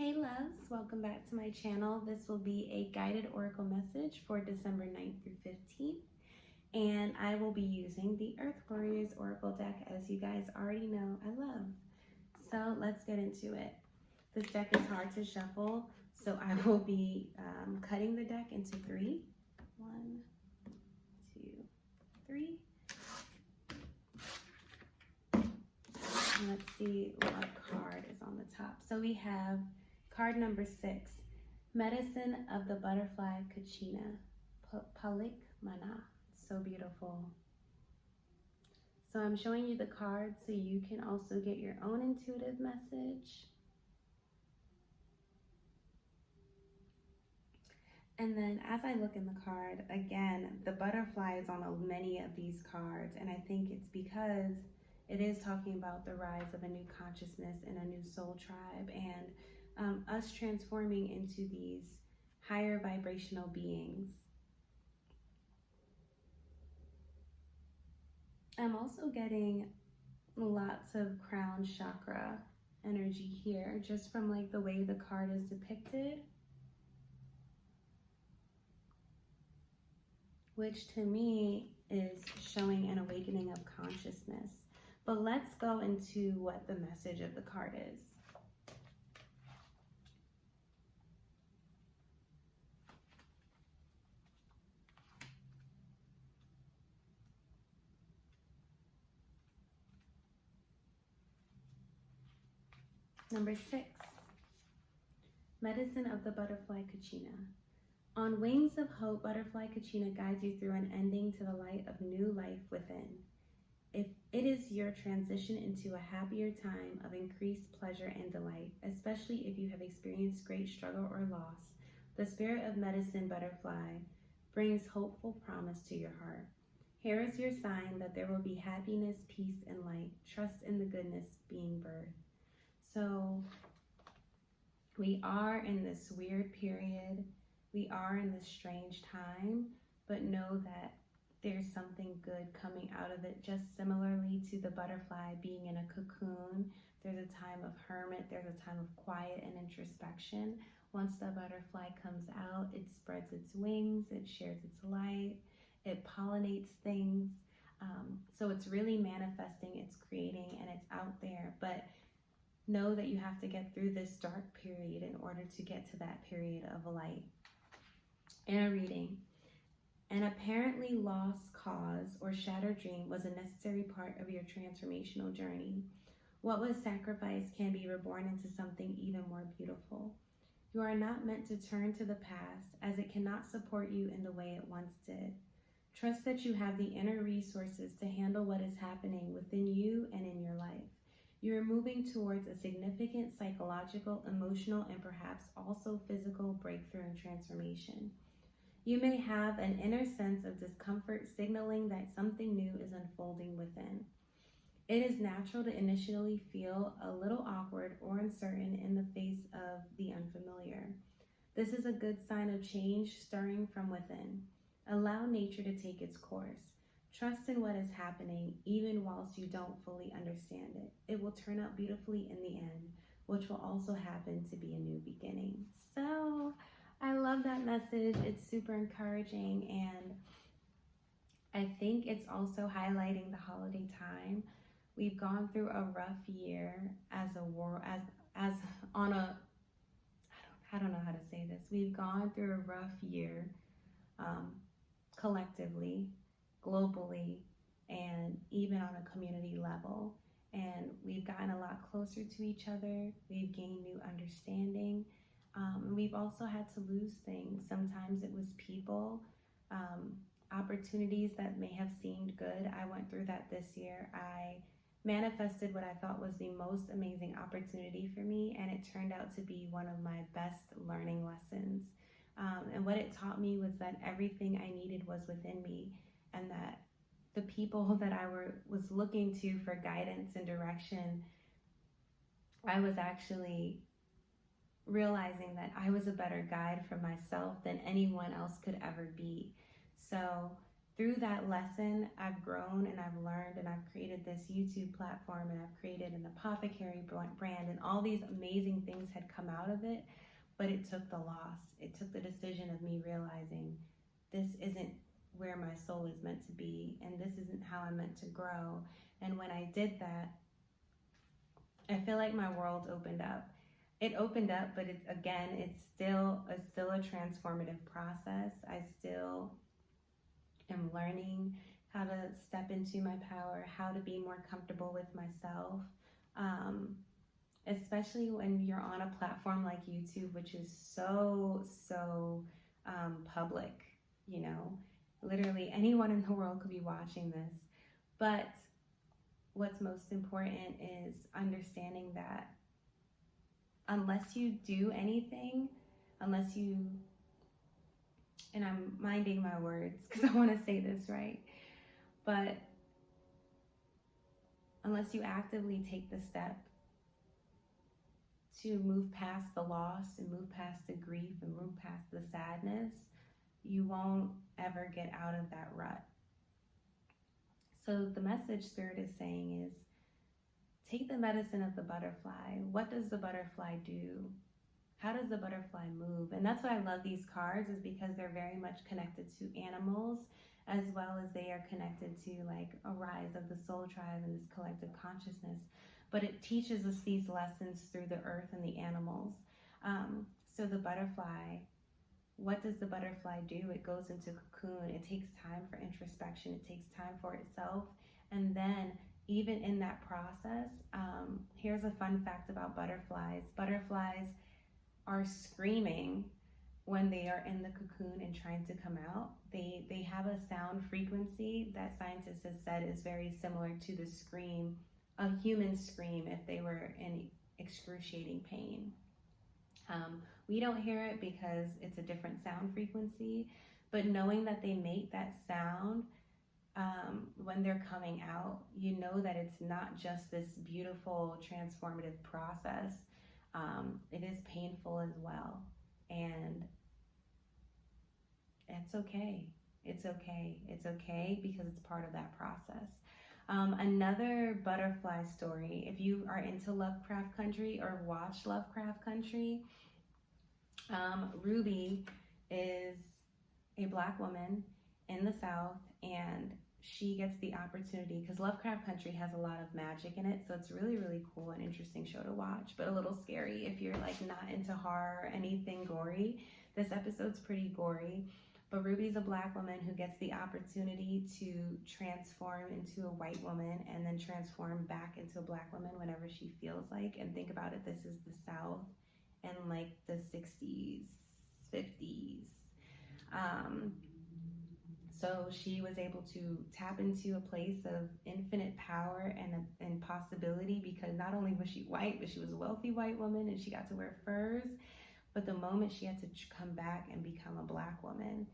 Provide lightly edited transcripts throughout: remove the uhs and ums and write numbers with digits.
Hey loves, welcome back to my channel. This will be a guided oracle message for December 9th through 15th. And I will be using the Earth Warriors Oracle deck, as you guys already know I love. So let's get into it. This deck is hard to shuffle, so I will be cutting the deck into three. 1, 2, 3. And let's see what card is on the top. So we have card number 6, Medicine of the Butterfly Kachina, Palhik. So beautiful. So I'm showing you the cards so you can also get your own intuitive message. And then as I look in the card, again, the butterfly is on many of these cards. And I think it's because it is talking about the rise of a new consciousness and a new soul tribe, and us transforming into these higher vibrational beings. I'm also getting lots of crown chakra energy here, just from like the way the card is depicted, which to me is showing an awakening of consciousness. But let's go into what the message of the card is. Number 6, Medicine of the Butterfly Kachina. On wings of hope, Butterfly Kachina guides you through an ending to the light of new life within. If it is your transition into a happier time of increased pleasure and delight, especially if you have experienced great struggle or loss, the spirit of medicine butterfly brings hopeful promise to your heart. Here is your sign that there will be happiness, peace, and light. Trust in the goodness being birthed. So we are in this weird period. We are in this strange time, but know that there's something good coming out of it. Just similarly to the butterfly being in a cocoon, there's a time of hermit, there's a time of quiet and introspection. Once the butterfly comes out, it spreads its wings, it shares its light, it pollinates things. So it's really manifesting, it's creating, and it's out there. But know that you have to get through this dark period in order to get to that period of light. In a reading, an apparently lost cause or shattered dream was a necessary part of your transformational journey. What was sacrificed can be reborn into something even more beautiful. You are not meant to turn to the past, as it cannot support you in the way it once did. Trust that you have the inner resources to handle what is happening within you and in your life. You are moving towards a significant psychological, emotional, and perhaps also physical breakthrough and transformation. You may have an inner sense of discomfort signaling that something new is unfolding within. It is natural to initially feel a little awkward or uncertain in the face of the unfamiliar. This is a good sign of change stirring from within. Allow nature to take its course. Trust in what is happening, even whilst you don't fully understand it. It will turn out beautifully in the end, which will also happen to be a new beginning. So I love that message. It's super encouraging, and I think it's also highlighting the holiday time. We've gone through a rough year as a war, I don't know how to say this. We've gone through a rough year, collectively, globally, and even on a community level. And we've gotten a lot closer to each other. We've gained new understanding. We've also had to lose things. Sometimes it was people, opportunities that may have seemed good. I went through that this year. I manifested what I thought was the most amazing opportunity for me, and it turned out to be one of my best learning lessons. And what it taught me was that everything I needed was within me, and that the people that I was looking to for guidance and direction, I was actually realizing that I was a better guide for myself than anyone else could ever be. So through that lesson, I've grown and I've learned, and I've created this YouTube platform, and I've created an apothecary brand, and all these amazing things had come out of it. But it took the loss. It took the decision of me realizing this isn't where my soul is meant to be, and this isn't how I'm meant to grow. And when I did that, I feel like my world opened up. It opened up, but it's still a transformative process. I still am learning how to step into my power, how to be more comfortable with myself, especially when you're on a platform like YouTube, which is so public. You know, literally anyone in the world could be watching this. But what's most important is understanding that unless you do anything, and I'm minding my words because I want to say this right, but unless you actively take the step to move past the loss and move past the grief and move past the sadness, you won't ever get out of that rut. So the message Spirit is saying is, take the medicine of the butterfly. What does the butterfly do? How does the butterfly move? And that's why I love these cards, is because they're very much connected to animals, as well as they are connected to like a rise of the soul tribe and this collective consciousness. But it teaches us these lessons through the earth and the animals. So the butterfly, what does the butterfly do? It goes into cocoon. It takes time for introspection. It takes time for itself. And then even in that process, here's a fun fact about butterflies. Butterflies are screaming when they are in the cocoon and trying to come out. They have a sound frequency that scientists have said is very similar to the scream, a human scream, if they were in excruciating pain. We don't hear it because it's a different sound frequency, but knowing that they make that sound when they're coming out, you know that it's not just this beautiful transformative process. It is painful as well, and it's okay. It's okay. It's okay because it's part of that process. Another butterfly story, if you are into Lovecraft Country or watch Lovecraft Country, Ruby is a Black woman in the South, and she gets the opportunity, because Lovecraft Country has a lot of magic in it, so it's really, really cool and interesting show to watch, but a little scary if you're like not into horror or anything gory. This episode's pretty gory, but Ruby's a Black woman who gets the opportunity to transform into a white woman and then transform back into a Black woman whenever she feels like. And think about it, this is the South in like the 60s, 50s. So she was able to tap into a place of infinite power and possibility, because not only was she white, but she was a wealthy white woman and she got to wear furs. But the moment she had to come back and become a Black woman,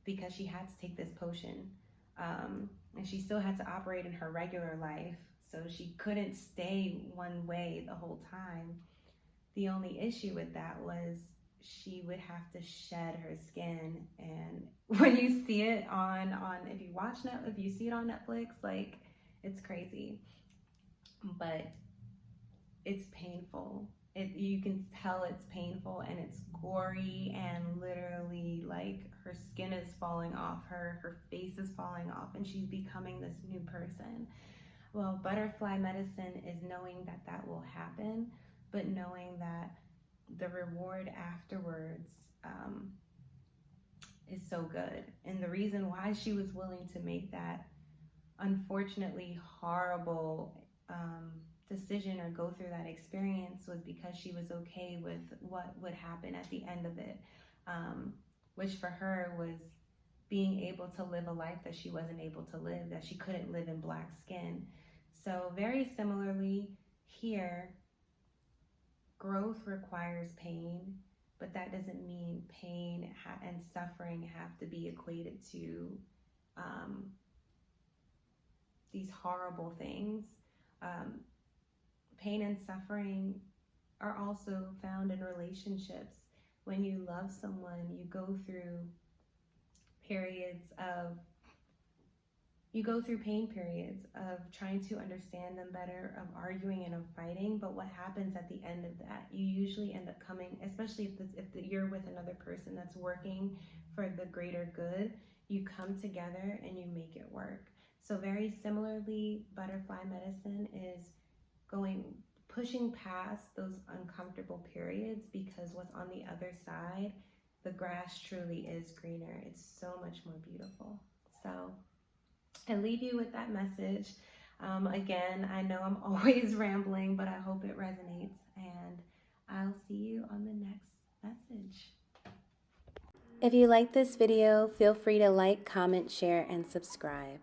because she had to take this potion, and she still had to operate in her regular life, so she couldn't stay one way the whole time. The only issue with that was she would have to shed her skin, and when you see it on if you see it on Netflix, like, it's crazy, but it's painful. You can tell it's painful, and it's gory, and literally like her skin is falling off, her face is falling off, and she's becoming this new person. Well, butterfly medicine is knowing that that will happen, but knowing that the reward afterwards is so good. And the reason why she was willing to make that unfortunately horrible decision or go through that experience was because she was okay with what would happen at the end of it, which for her was being able to live a life that she wasn't able to live, that she couldn't live in Black skin. So very similarly here, growth requires pain, but that doesn't mean pain and suffering have to be equated to these horrible things. Pain and suffering are also found in relationships. When you love someone, you go through periods of You go through pain periods of trying to understand them better, of arguing and of fighting, but what happens at the end of that? You usually end up coming, especially you're with another person that's working for the greater good, you come together and you make it work. So very similarly, butterfly medicine is pushing past those uncomfortable periods, because what's on the other side, the grass truly is greener. It's so much more beautiful. So I leave you with that message. Again, I know I'm always rambling, but I hope it resonates, and I'll see you on the next message. If you like this video, feel free to like, comment, share, and subscribe.